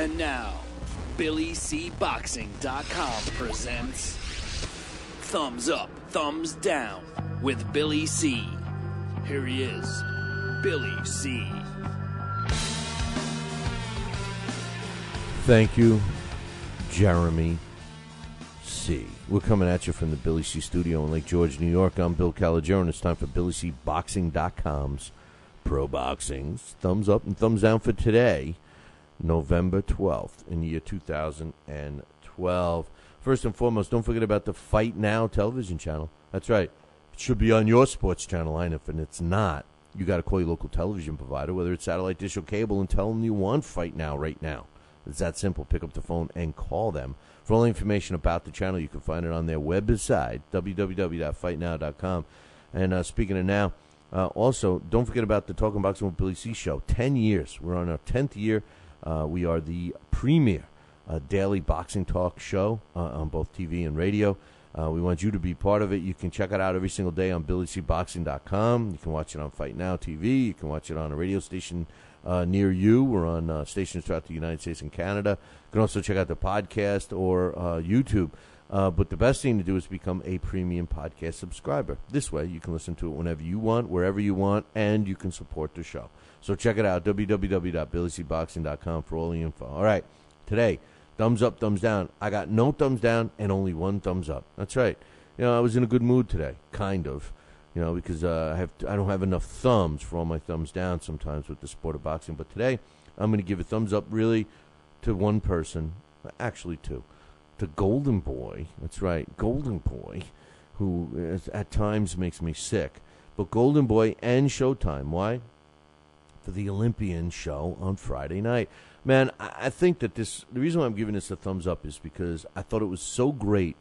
And now, BillyCBoxing.com presents Thumbs Up, Thumbs Down with Billy C. Here he is, Billy C. Thank you, Jeremy C. We're coming at you from the Billy C studio in Lake George, New York. I'm Bill Calogero, and it's time for BillyCBoxing.com's Pro Boxing's Thumbs Up and Thumbs Down for today, November 12th, in the year 2012. First and foremost, don't forget about the Fight Now television channel. That's right. It should be on your sports channel lineup, and it's not. You got to call your local television provider, whether it's satellite, dish, or cable, and tell them you want Fight Now right now. It's that simple. Pick up the phone and call them. For all information about the channel, you can find it on their website, www.fightnow.com. And speaking of now, also, don't forget about the Talking Boxing with Billy C show. 10 years. We're on our 10th year. We are the premier daily boxing talk show on both TV and radio. We want you to be part of it. You can check it out every single day on BillyCBoxing.com. You can watch it on Fight Now TV. You can watch it on a radio station near you. We're on stations throughout the United States and Canada. You can also check out the podcast or YouTube. But the best thing to do is become a premium podcast subscriber. This way, you can listen to it whenever you want, wherever you want, and you can support the show. So check it out, www.BillyCBoxing.com for all the info. All right, today, thumbs up, thumbs down. I got no thumbs down and only one thumbs up. That's right. You know, I was in a good mood today, kind of. You know, because I don't have enough thumbs for all my thumbs down sometimes with the sport of boxing. But today, I'm going to give a thumbs up really to one person, actually two, to Golden Boy. That's right, Golden Boy, who at times makes me sick. But Golden Boy and Showtime. Why? For the Olympian show on Friday night. Man, I think that the reason why I'm giving this a thumbs up is because I thought it was so great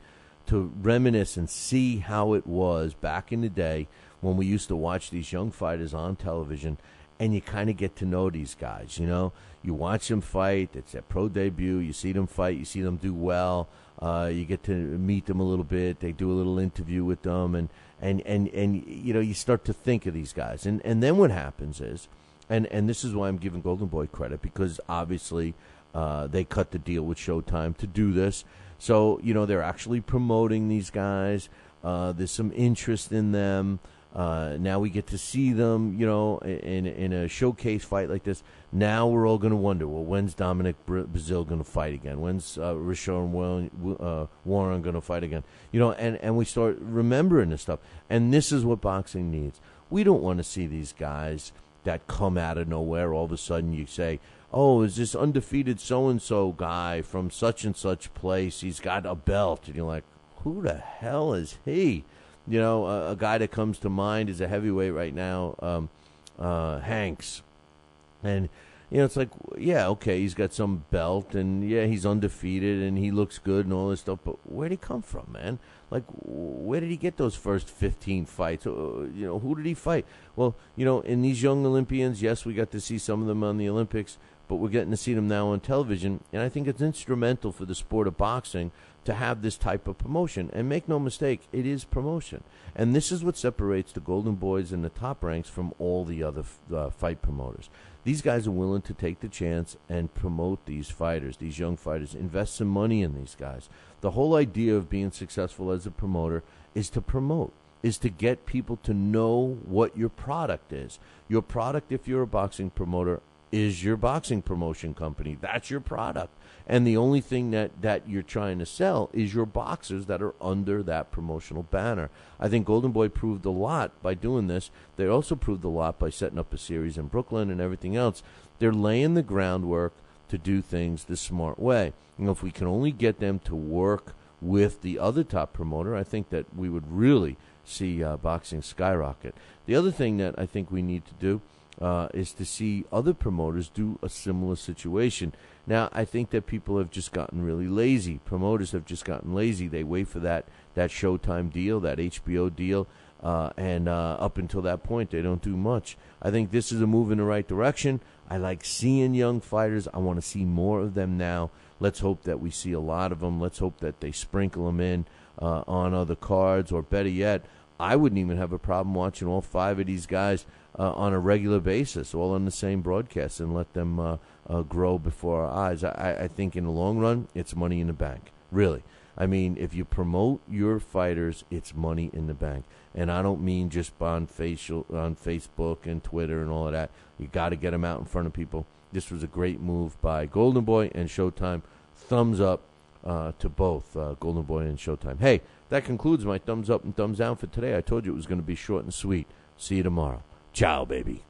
to reminisce and see how it was back in the day when we used to watch these young fighters on television, and you kind of get to know these guys, you know. You watch them fight. It's their pro debut. You see them fight. You see them do well. You get to meet them a little bit. They do a little interview with them, and you know, you start to think of these guys. And then what happens is, and this is why I'm giving Golden Boy credit, because obviously they cut the deal with Showtime to do this. So, you know, they're actually promoting these guys. There's some interest in them. Now we get to see them, you know, in a showcase fight like this. Now we're all going to wonder, well, when's Dominic Breazeale going to fight again? When's Rashawn Warren going to fight again? You know, and we start remembering this stuff. And this is what boxing needs. We don't want to see these guys that come out of nowhere. All of a sudden you say, oh, is this undefeated so-and-so guy from such and such place? He's got a belt. And you're like, who the hell is he? You know, a guy that comes to mind is a heavyweight right now, Hanks. And, you know, it's like, yeah, okay, he's got some belt, and, yeah, he's undefeated, and he looks good and all this stuff, but where'd he come from, man? Like, where did he get those first 15 fights? You know, who did he fight? Well, you know, in these young Olympians, yes, we got to see some of them on the Olympics, but we're getting to see them now on television, and I think it's instrumental for the sport of boxing to have this type of promotion. And make no mistake, it is promotion. And this is what separates the Golden Boys in the top ranks from all the other fight promoters. These guys are willing to take the chance and promote these fighters, these young fighters, invest some money in these guys. The whole idea of being successful as a promoter is to promote, is to get people to know what your product is. Your product, if you're a boxing promoter, is your boxing promotion company. That's your product. And the only thing that you're trying to sell is your boxers that are under that promotional banner. I think Golden Boy proved a lot by doing this. They also proved a lot by setting up a series in Brooklyn and everything else. They're laying the groundwork to do things the smart way. You know, if we can only get them to work with the other top promoter, I think that we would really see boxing skyrocket. The other thing that I think we need to do is to see other promoters do a similar situation. Now, I think that people have just gotten really lazy. Promoters have just gotten lazy. They wait for that Showtime deal, that HBO deal, and up until that point, they don't do much. I think this is a move in the right direction. I like seeing young fighters. I want to see more of them now. Let's hope that we see a lot of them. Let's hope that they sprinkle them in on other cards, or better yet, I wouldn't even have a problem watching all 5 of these guys on a regular basis, all on the same broadcast, and let them grow before our eyes. I think in the long run, it's money in the bank. Really. I mean, if you promote your fighters, it's money in the bank. And I don't mean just on Facebook and Twitter and all of that. You got to get them out in front of people. This was a great move by Golden Boy and Showtime. Thumbs up to both Golden Boy and Showtime. Hey, that concludes my thumbs up and thumbs down for today. I told you it was going to be short and sweet. See you tomorrow. Ciao, baby.